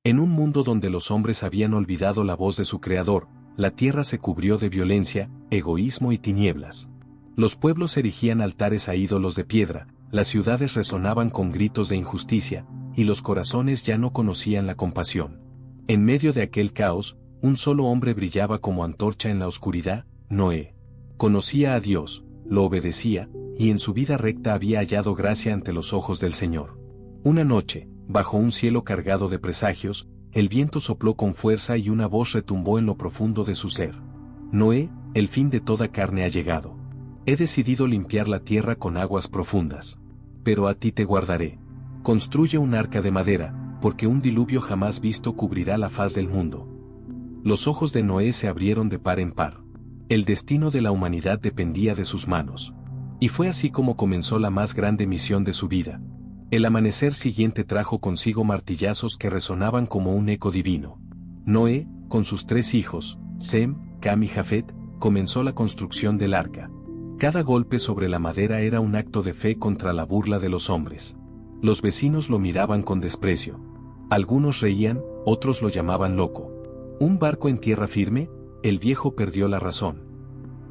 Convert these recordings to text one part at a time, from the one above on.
En un mundo donde los hombres habían olvidado la voz de su Creador, la tierra se cubrió de violencia, egoísmo y tinieblas. Los pueblos erigían altares a ídolos de piedra, las ciudades resonaban con gritos de injusticia, y los corazones ya no conocían la compasión. En medio de aquel caos, un solo hombre brillaba como antorcha en la oscuridad, Noé. Conocía a Dios, lo obedecía, y en su vida recta había hallado gracia ante los ojos del Señor. Una noche, bajo un cielo cargado de presagios, el viento sopló con fuerza y una voz retumbó en lo profundo de su ser. Noé, el fin de toda carne ha llegado. He decidido limpiar la tierra con aguas profundas. Pero a ti te guardaré. Construye un arca de madera, porque un diluvio jamás visto cubrirá la faz del mundo. Los ojos de Noé se abrieron de par en par. El destino de la humanidad dependía de sus manos. Y fue así como comenzó la más grande misión de su vida. El amanecer siguiente trajo consigo martillazos que resonaban como un eco divino. Noé, con sus 3 hijos, Sem, Cam y Jafet, comenzó la construcción del arca. Cada golpe sobre la madera era un acto de fe contra la burla de los hombres. Los vecinos lo miraban con desprecio. Algunos reían, otros lo llamaban loco. ¿Un barco en tierra firme? El viejo perdió la razón.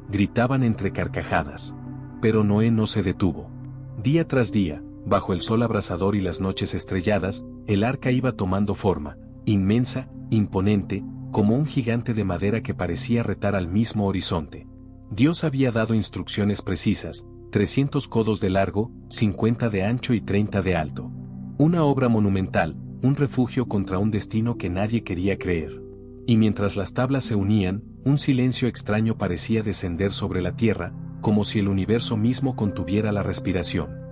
Gritaban entre carcajadas. Pero Noé no se detuvo. Día tras día, bajo el sol abrasador y las noches estrelladas, el arca iba tomando forma, inmensa, imponente, como un gigante de madera que parecía retar al mismo horizonte. Dios había dado instrucciones precisas, 300 codos de largo, 50 de ancho y 30 de alto. Una obra monumental, un refugio contra un destino que nadie quería creer. Y mientras las tablas se unían, un silencio extraño parecía descender sobre la tierra, como si el universo mismo contuviera la respiración.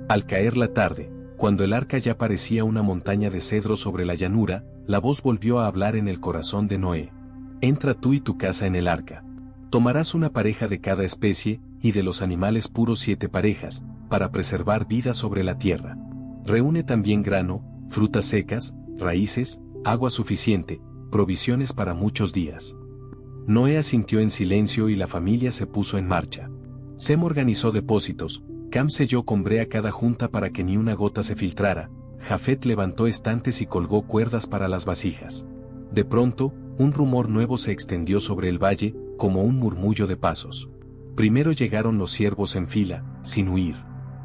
Al caer la tarde, cuando el arca ya parecía una montaña de cedro sobre la llanura, la voz volvió a hablar en el corazón de Noé. Entra tú y tu casa en el arca. Tomarás una pareja de cada especie, y de los animales puros 7 parejas, para preservar vida sobre la tierra. Reúne también grano, frutas secas, raíces, agua suficiente, provisiones para muchos días. Noé asintió en silencio y la familia se puso en marcha. Sem organizó depósitos, Cam selló con brea cada junta para que ni una gota se filtrara, Jafet levantó estantes y colgó cuerdas para las vasijas. De pronto, un rumor nuevo se extendió sobre el valle, como un murmullo de pasos. Primero llegaron los ciervos en fila, sin huir.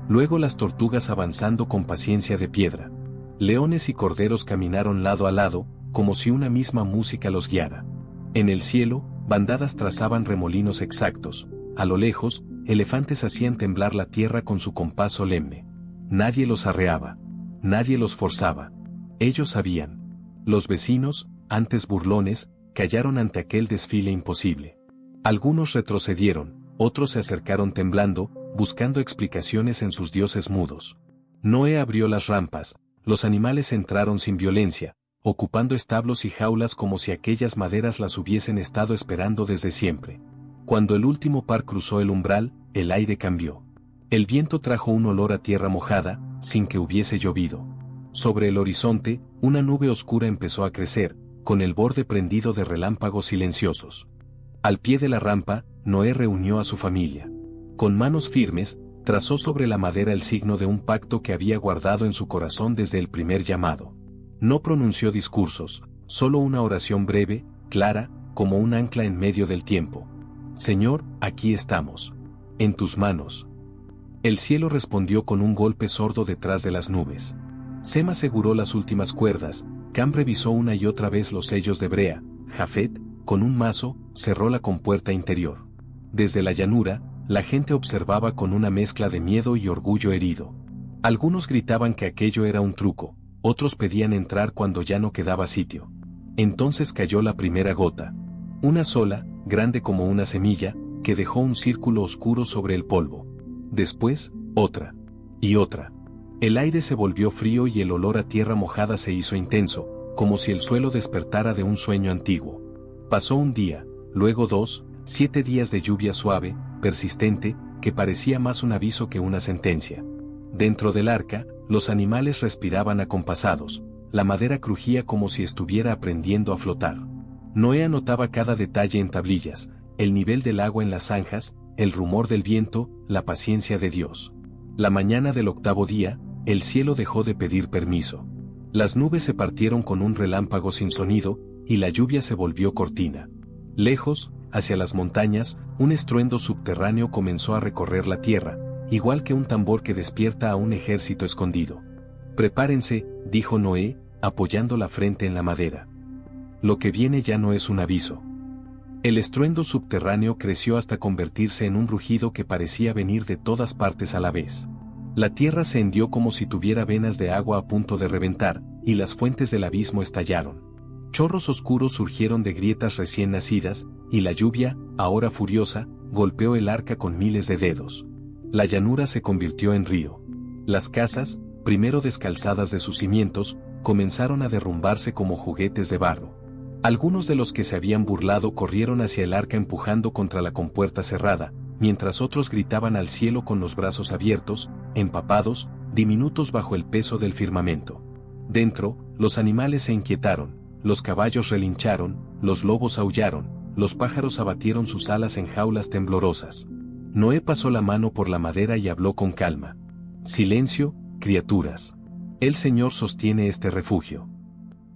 Luego las tortugas avanzando con paciencia de piedra. Leones y corderos caminaron lado a lado, como si una misma música los guiara. En el cielo, bandadas trazaban remolinos exactos. A lo lejos, elefantes hacían temblar la tierra con su compás solemne. Nadie los arreaba. Nadie los forzaba. Ellos sabían. Los vecinos, antes burlones, callaron ante aquel desfile imposible. Algunos retrocedieron, otros se acercaron temblando, buscando explicaciones en sus dioses mudos. Noé abrió las rampas, los animales entraron sin violencia, ocupando establos y jaulas como si aquellas maderas las hubiesen estado esperando desde siempre. Cuando el último par cruzó el umbral, el aire cambió. El viento trajo un olor a tierra mojada, sin que hubiese llovido. Sobre el horizonte, una nube oscura empezó a crecer, con el borde prendido de relámpagos silenciosos. Al pie de la rampa, Noé reunió a su familia. Con manos firmes, trazó sobre la madera el signo de un pacto que había guardado en su corazón desde el primer llamado. No pronunció discursos, solo una oración breve, clara, como un ancla en medio del tiempo. Señor, aquí estamos. En tus manos. El cielo respondió con un golpe sordo detrás de las nubes. Sem aseguró las últimas cuerdas, Cam revisó una y otra vez los sellos de brea, Jafet, con un mazo, cerró la compuerta interior. Desde la llanura, la gente observaba con una mezcla de miedo y orgullo herido. Algunos gritaban que aquello era un truco, otros pedían entrar cuando ya no quedaba sitio. Entonces cayó la primera gota. Una sola, grande como una semilla, que dejó un círculo oscuro sobre el polvo. Después, otra. Y otra. El aire se volvió frío y el olor a tierra mojada se hizo intenso, como si el suelo despertara de un sueño antiguo. Pasó un día, luego 2, 7 días de lluvia suave, persistente, que parecía más un aviso que una sentencia. Dentro del arca, los animales respiraban acompasados, la madera crujía como si estuviera aprendiendo a flotar. Noé anotaba cada detalle en tablillas, el nivel del agua en las zanjas, el rumor del viento, la paciencia de Dios. La mañana del 8º día, el cielo dejó de pedir permiso. Las nubes se partieron con un relámpago sin sonido, y la lluvia se volvió cortina. Lejos, hacia las montañas, un estruendo subterráneo comenzó a recorrer la tierra, igual que un tambor que despierta a un ejército escondido. «Prepárense», dijo Noé, apoyando la frente en la madera. «Lo que viene ya no es un aviso». El estruendo subterráneo creció hasta convertirse en un rugido que parecía venir de todas partes a la vez. La tierra se hendió como si tuviera venas de agua a punto de reventar, y las fuentes del abismo estallaron. Chorros oscuros surgieron de grietas recién nacidas, y la lluvia, ahora furiosa, golpeó el arca con miles de dedos. La llanura se convirtió en río. Las casas, primero descalzadas de sus cimientos, comenzaron a derrumbarse como juguetes de barro. Algunos de los que se habían burlado corrieron hacia el arca empujando contra la compuerta cerrada, mientras otros gritaban al cielo con los brazos abiertos, empapados, diminutos bajo el peso del firmamento. Dentro, los animales se inquietaron, los caballos relincharon, los lobos aullaron, los pájaros abatieron sus alas en jaulas temblorosas. Noé pasó la mano por la madera y habló con calma. «Silencio, criaturas. El Señor sostiene este refugio».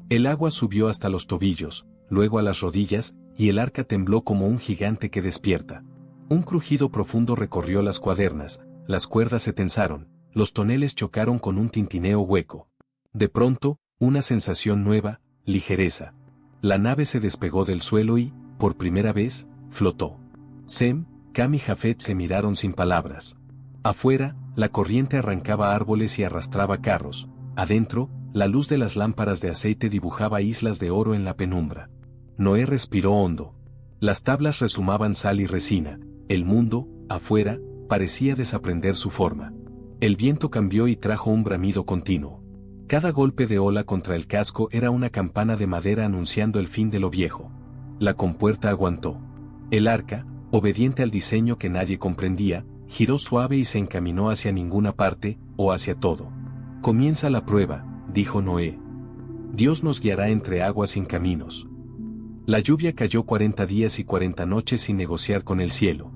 El agua subió hasta los tobillos, luego a las rodillas, y el arca tembló como un gigante que despierta. Un crujido profundo recorrió las cuadernas, las cuerdas se tensaron, los toneles chocaron con un tintineo hueco. De pronto, una sensación nueva, ligereza. La nave se despegó del suelo y, por primera vez, flotó. Sem, Cam y Jafet se miraron sin palabras. Afuera, la corriente arrancaba árboles y arrastraba carros. Adentro, la luz de las lámparas de aceite dibujaba islas de oro en la penumbra. Noé respiró hondo. Las tablas rezumaban sal y resina. El mundo, afuera, parecía desaprender su forma. El viento cambió y trajo un bramido continuo. Cada golpe de ola contra el casco era una campana de madera anunciando el fin de lo viejo. La compuerta aguantó. El arca, obediente al diseño que nadie comprendía, giró suave y se encaminó hacia ninguna parte, o hacia todo. «Comienza la prueba», dijo Noé. «Dios nos guiará entre aguas sin caminos». La lluvia cayó 40 días y 40 noches sin negociar con el cielo.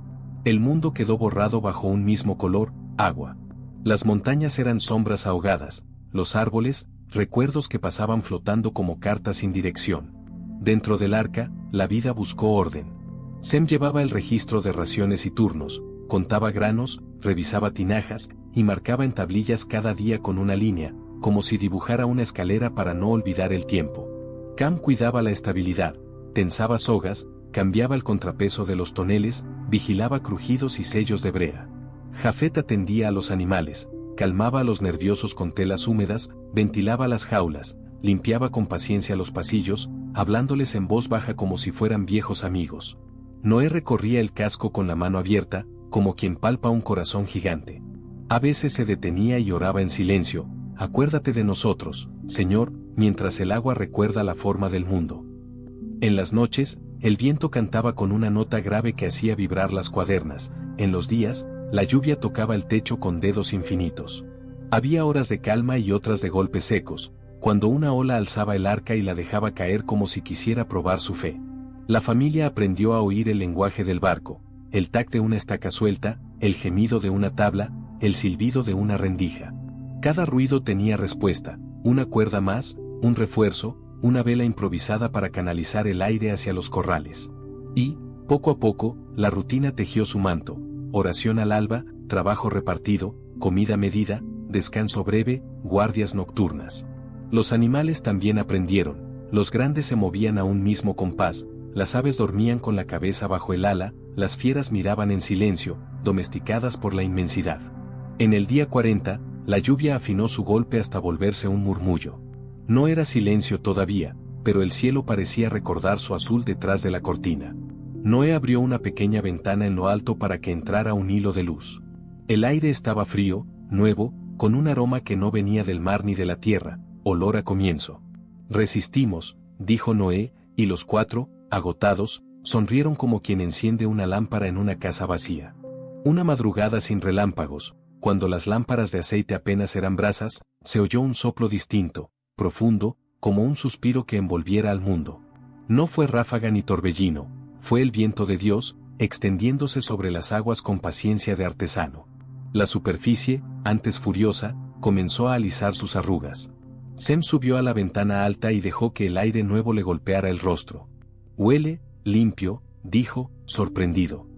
El mundo quedó borrado bajo un mismo color, agua. Las montañas eran sombras ahogadas, los árboles, recuerdos que pasaban flotando como cartas sin dirección. Dentro del arca, la vida buscó orden. Sem llevaba el registro de raciones y turnos, contaba granos, revisaba tinajas, y marcaba en tablillas cada día con una línea, como si dibujara una escalera para no olvidar el tiempo. Cam cuidaba la estabilidad, tensaba sogas, cambiaba el contrapeso de los toneles, vigilaba crujidos y sellos de brea. Jafet atendía a los animales, calmaba a los nerviosos con telas húmedas, ventilaba las jaulas, limpiaba con paciencia los pasillos, hablándoles en voz baja como si fueran viejos amigos. Noé recorría el casco con la mano abierta, como quien palpa un corazón gigante. A veces se detenía y oraba en silencio. «Acuérdate de nosotros, Señor», mientras el agua recuerda la forma del mundo. En las noches, el viento cantaba con una nota grave que hacía vibrar las cuadernas. En los días, la lluvia tocaba el techo con dedos infinitos. Había horas de calma y otras de golpes secos, cuando una ola alzaba el arca y la dejaba caer como si quisiera probar su fe. La familia aprendió a oír el lenguaje del barco, el tac de una estaca suelta, el gemido de una tabla, el silbido de una rendija. Cada ruido tenía respuesta, una cuerda más, un refuerzo, una vela improvisada para canalizar el aire hacia los corrales. Y, poco a poco, la rutina tejió su manto: oración al alba, trabajo repartido, comida medida, descanso breve, guardias nocturnas. Los animales también aprendieron, los grandes se movían a un mismo compás, las aves dormían con la cabeza bajo el ala, las fieras miraban en silencio, domesticadas por la inmensidad. En el día 40, la lluvia afinó su golpe hasta volverse un murmullo. No era silencio todavía, pero el cielo parecía recordar su azul detrás de la cortina. Noé abrió una pequeña ventana en lo alto para que entrara un hilo de luz. El aire estaba frío, nuevo, con un aroma que no venía del mar ni de la tierra, olor a comienzo. «Resistimos», dijo Noé, y los cuatro, agotados, sonrieron como quien enciende una lámpara en una casa vacía. Una madrugada sin relámpagos, cuando las lámparas de aceite apenas eran brasas, se oyó un soplo distinto, profundo, como un suspiro que envolviera al mundo. No fue ráfaga ni torbellino, fue el viento de Dios, extendiéndose sobre las aguas con paciencia de artesano. La superficie, antes furiosa, comenzó a alisar sus arrugas. Sem subió a la ventana alta y dejó que el aire nuevo le golpeara el rostro. «Huele, limpio», dijo, sorprendido.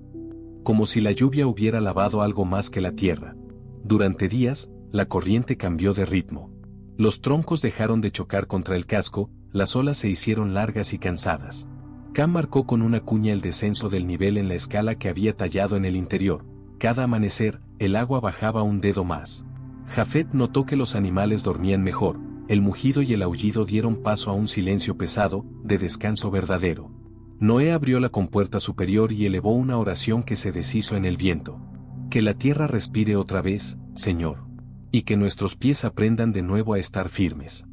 Como si la lluvia hubiera lavado algo más que la tierra. Durante días, la corriente cambió de ritmo. Los troncos dejaron de chocar contra el casco, las olas se hicieron largas y cansadas. Cam marcó con una cuña el descenso del nivel en la escala que había tallado en el interior. Cada amanecer, el agua bajaba un dedo más. Jafet notó que los animales dormían mejor, el mugido y el aullido dieron paso a un silencio pesado, de descanso verdadero. Noé abrió la compuerta superior y elevó una oración que se deshizo en el viento. Que la tierra respire otra vez, Señor. Y que nuestros pies aprendan de nuevo a estar firmes.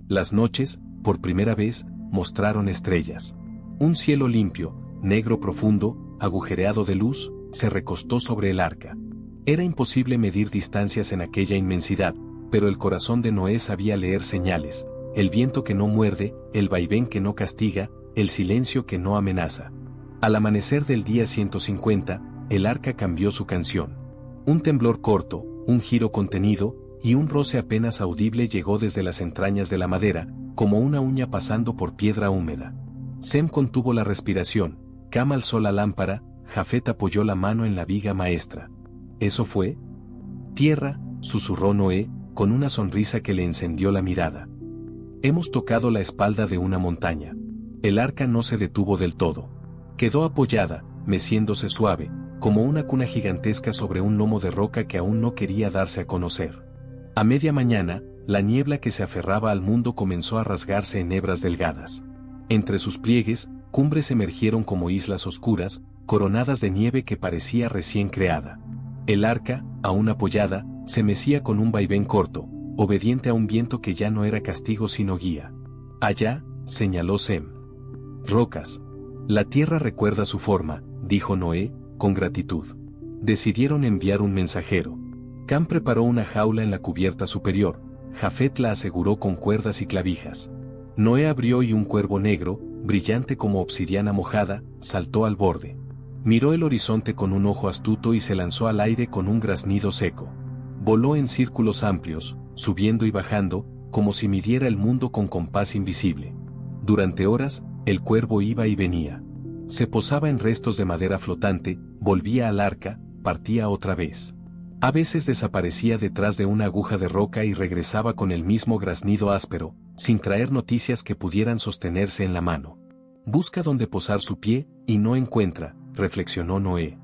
Las noches, por primera vez, mostraron estrellas. Un cielo limpio, negro profundo, agujereado de luz, se recostó sobre el arca. Era imposible medir distancias en aquella inmensidad, pero el corazón de Noé sabía leer señales, el viento que no muerde, el vaivén que no castiga, el silencio que no amenaza. Al amanecer del día 150, el arca cambió su canción. Un temblor corto, un giro contenido, y un roce apenas audible llegó desde las entrañas de la madera, como una uña pasando por piedra húmeda. Sem contuvo la respiración, Cam alzó la lámpara, Jafet apoyó la mano en la viga maestra. ¿Eso fue? Tierra, susurró Noé, con una sonrisa que le encendió la mirada. Hemos tocado la espalda de una montaña. El arca no se detuvo del todo. Quedó apoyada, meciéndose suave, como una cuna gigantesca sobre un lomo de roca que aún no quería darse a conocer. A media mañana, la niebla que se aferraba al mundo comenzó a rasgarse en hebras delgadas. Entre sus pliegues, cumbres emergieron como islas oscuras, coronadas de nieve que parecía recién creada. El arca, aún apoyada, se mecía con un vaivén corto, obediente a un viento que ya no era castigo sino guía. Allá, señaló Sem. Rocas. La tierra recuerda su forma, dijo Noé, con gratitud. Decidieron enviar un mensajero. Cam preparó una jaula en la cubierta superior, Jafet la aseguró con cuerdas y clavijas. Noé abrió y un cuervo negro, brillante como obsidiana mojada, saltó al borde. Miró el horizonte con un ojo astuto y se lanzó al aire con un graznido seco. Voló en círculos amplios, subiendo y bajando, como si midiera el mundo con compás invisible. Durante horas, el cuervo iba y venía. Se posaba en restos de madera flotante, volvía al arca, partía otra vez. A veces desaparecía detrás de una aguja de roca y regresaba con el mismo graznido áspero, sin traer noticias que pudieran sostenerse en la mano. Busca donde posar su pie, y no encuentra, reflexionó Noé.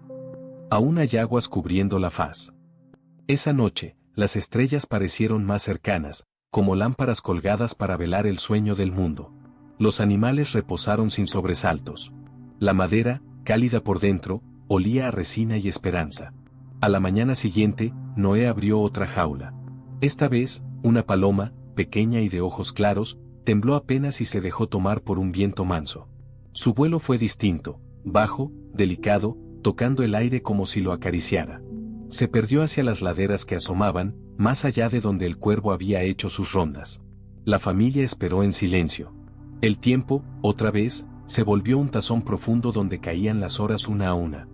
Aún hay aguas cubriendo la faz. Esa noche, las estrellas parecieron más cercanas, como lámparas colgadas para velar el sueño del mundo. Los animales reposaron sin sobresaltos. La madera, cálida por dentro, olía a resina y esperanza. A la mañana siguiente, Noé abrió otra jaula. Esta vez, una paloma, pequeña y de ojos claros, tembló apenas y se dejó tomar por un viento manso. Su vuelo fue distinto, bajo, delicado, tocando el aire como si lo acariciara. Se perdió hacia las laderas que asomaban, más allá de donde el cuervo había hecho sus rondas. La familia esperó en silencio. El tiempo, otra vez, se volvió un tazón profundo donde caían las horas una a una.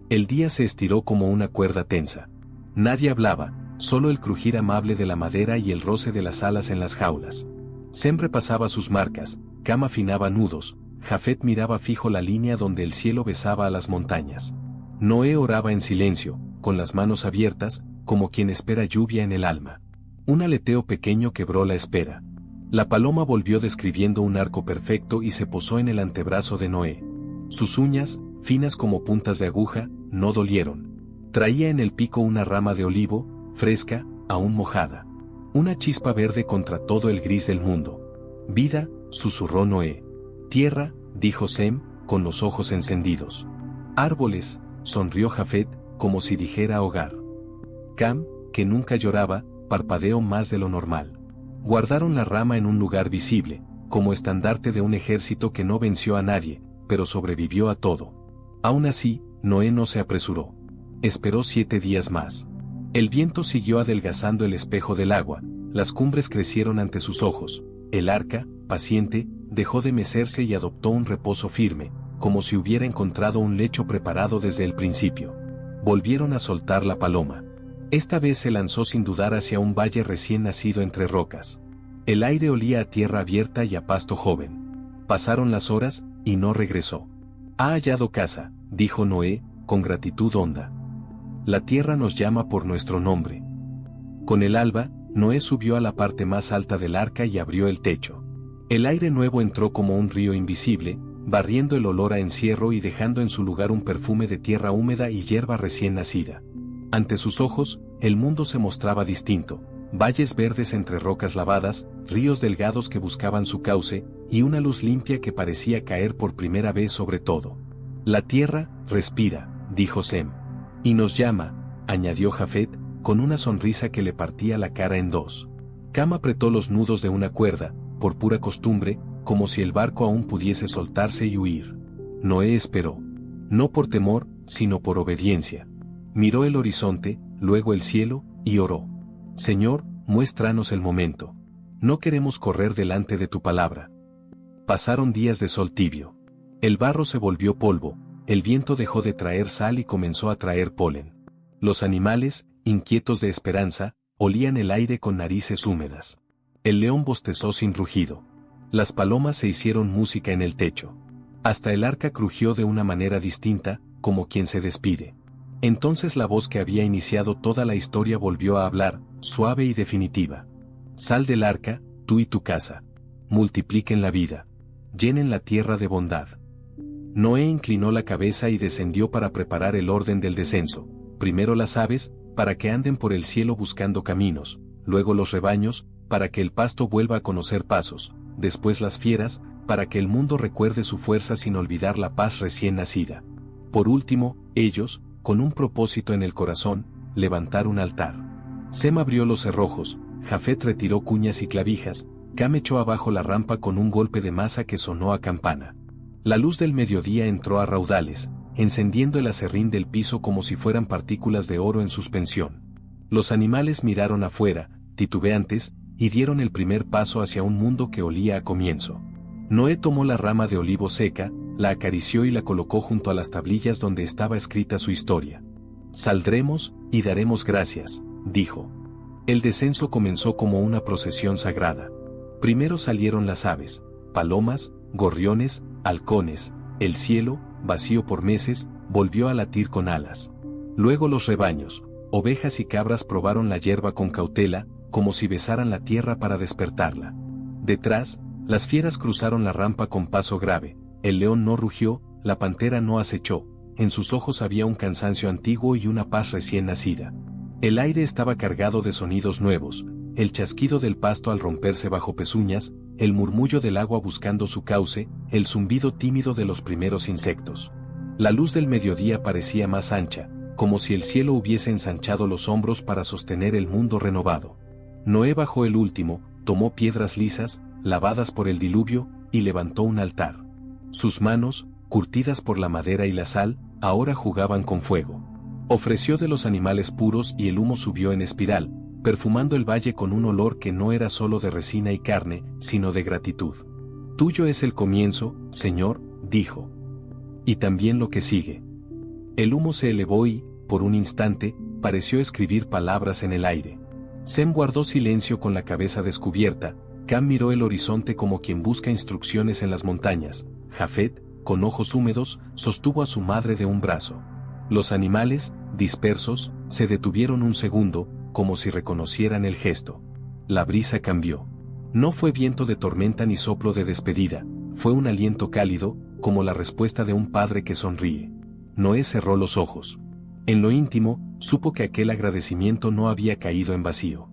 El día se estiró como una cuerda tensa. Nadie hablaba, solo el crujir amable de la madera y el roce de las alas en las jaulas. Sem repasaba sus marcas, Cam afinaba nudos, Jafet miraba fijo la línea donde el cielo besaba a las montañas. Noé oraba en silencio, con las manos abiertas, como quien espera lluvia en el alma. Un aleteo pequeño quebró la espera. La paloma volvió describiendo un arco perfecto y se posó en el antebrazo de Noé. Sus uñas, finas como puntas de aguja, no dolieron. Traía en el pico una rama de olivo, fresca, aún mojada. Una chispa verde contra todo el gris del mundo. Vida, susurró Noé. Tierra, dijo Sem, con los ojos encendidos. Árboles, sonrió Jafet, como si dijera hogar. Cam, que nunca lloraba, parpadeó más de lo normal. Guardaron la rama en un lugar visible, como estandarte de un ejército que no venció a nadie, pero sobrevivió a todo. Aún así, Noé no se apresuró. Esperó 7 días más. El viento siguió adelgazando el espejo del agua, las cumbres crecieron ante sus ojos, el arca, paciente, dejó de mecerse y adoptó un reposo firme, como si hubiera encontrado un lecho preparado desde el principio. Volvieron a soltar la paloma. Esta vez se lanzó sin dudar hacia un valle recién nacido entre rocas. El aire olía a tierra abierta y a pasto joven. Pasaron las horas, y no regresó. Ha hallado casa, dijo Noé, con gratitud honda. La tierra nos llama por nuestro nombre. Con el alba, Noé subió a la parte más alta del arca y abrió el techo. El aire nuevo entró como un río invisible, barriendo el olor a encierro y dejando en su lugar un perfume de tierra húmeda y hierba recién nacida. Ante sus ojos, el mundo se mostraba distinto. Valles verdes entre rocas lavadas, ríos delgados que buscaban su cauce, y una luz limpia que parecía caer por primera vez sobre todo. La tierra respira, dijo Sem. Y nos llama, añadió Jafet, con una sonrisa que le partía la cara en dos. Cam apretó los nudos de una cuerda, por pura costumbre, como si el barco aún pudiese soltarse y huir. Noé esperó. No por temor, sino por obediencia. Miró el horizonte, luego el cielo, y oró. Señor, muéstranos el momento. No queremos correr delante de tu palabra. Pasaron días de sol tibio. El barro se volvió polvo, el viento dejó de traer sal y comenzó a traer polen. Los animales, inquietos de esperanza, olían el aire con narices húmedas. El león bostezó sin rugido. Las palomas se hicieron música en el techo. Hasta el arca crujió de una manera distinta, como quien se despide. Entonces la voz que había iniciado toda la historia volvió a hablar, suave y definitiva. Sal del arca, tú y tu casa. Multipliquen la vida. Llenen la tierra de bondad. Noé inclinó la cabeza y descendió para preparar el orden del descenso. Primero las aves, para que anden por el cielo buscando caminos, luego los rebaños, para que el pasto vuelva a conocer pasos, después las fieras, para que el mundo recuerde su fuerza sin olvidar la paz recién nacida. Por último, ellos, con un propósito en el corazón, levantar un altar. Sem abrió los cerrojos, Jafet retiró cuñas y clavijas, Cam echó abajo la rampa con un golpe de masa que sonó a campana. La luz del mediodía entró a raudales, encendiendo el aserrín del piso como si fueran partículas de oro en suspensión. Los animales miraron afuera, titubeantes, y dieron el primer paso hacia un mundo que olía a comienzo. Noé tomó la rama de olivo seca, la acarició y la colocó junto a las tablillas donde estaba escrita su historia. Saldremos, y daremos gracias, dijo. El descenso comenzó como una procesión sagrada. Primero salieron las aves, palomas, gorriones, halcones, el cielo, vacío por meses, volvió a latir con alas. Luego los rebaños, ovejas y cabras probaron la hierba con cautela, como si besaran la tierra para despertarla. Detrás, las fieras cruzaron la rampa con paso grave, el león no rugió, la pantera no acechó, en sus ojos había un cansancio antiguo y una paz recién nacida. El aire estaba cargado de sonidos nuevos, el chasquido del pasto al romperse bajo pezuñas, el murmullo del agua buscando su cauce, el zumbido tímido de los primeros insectos. La luz del mediodía parecía más ancha, como si el cielo hubiese ensanchado los hombros para sostener el mundo renovado. Noé bajó el último, tomó piedras lisas, lavadas por el diluvio, y levantó un altar. Sus manos, curtidas por la madera y la sal, ahora jugaban con fuego. Ofreció de los animales puros y el humo subió en espiral, perfumando el valle con un olor que no era solo de resina y carne, sino de gratitud. Tuyo es el comienzo, Señor, dijo. Y también lo que sigue. El humo se elevó y, por un instante, pareció escribir palabras en el aire. Sem guardó silencio con la cabeza descubierta, Cam miró el horizonte como quien busca instrucciones en las montañas, Jafet, con ojos húmedos, sostuvo a su madre de un brazo. Los animales, dispersos, se detuvieron un segundo, como si reconocieran el gesto. La brisa cambió. No fue viento de tormenta ni soplo de despedida, fue un aliento cálido, como la respuesta de un padre que sonríe. Noé cerró los ojos. En lo íntimo, supo que aquel agradecimiento no había caído en vacío.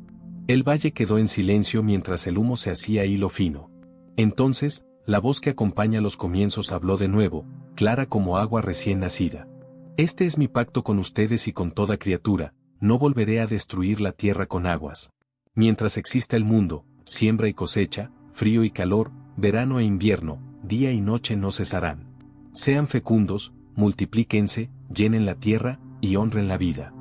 El valle quedó en silencio mientras el humo se hacía hilo fino. Entonces, la voz que acompaña los comienzos habló de nuevo, clara como agua recién nacida. Este es mi pacto con ustedes y con toda criatura, no volveré a destruir la tierra con aguas. Mientras exista el mundo, siembra y cosecha, frío y calor, verano e invierno, día y noche no cesarán. Sean fecundos, multiplíquense, llenen la tierra, y honren la vida.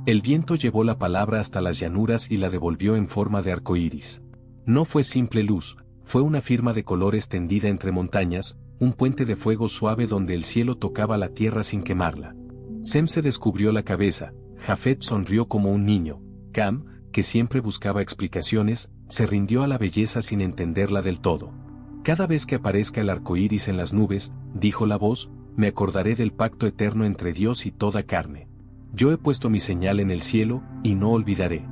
El viento llevó la palabra hasta las llanuras y la devolvió en forma de arcoíris. No fue simple luz, fue una firma de colores tendida entre montañas, un puente de fuego suave donde el cielo tocaba la tierra sin quemarla. Sem se descubrió la cabeza, Jafet sonrió como un niño, Cam, que siempre buscaba explicaciones, Se rindió a la belleza sin entenderla del todo. Cada vez que aparezca el arco iris en las nubes, dijo la voz, me acordaré del pacto eterno entre Dios y toda carne. Yo he puesto mi señal en el cielo, y no olvidaré.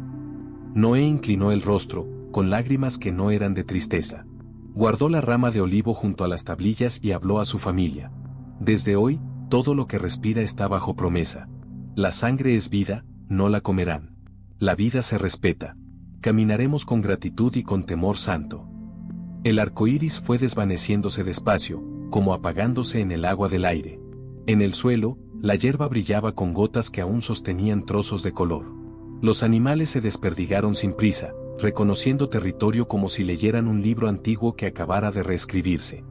Noé inclinó el rostro, con lágrimas que no eran de tristeza. Guardó la rama de olivo junto a las tablillas y habló a su familia. Desde hoy, todo lo que respira está bajo promesa. La sangre es vida, no la comerán. La vida se respeta. Caminaremos con gratitud y con temor santo. El arco iris fue desvaneciéndose despacio, como apagándose en el agua del aire. En el suelo, la hierba brillaba con gotas que aún sostenían trozos de color. Los animales se desperdigaron sin prisa, reconociendo territorio como si leyeran un libro antiguo que acabara de reescribirse.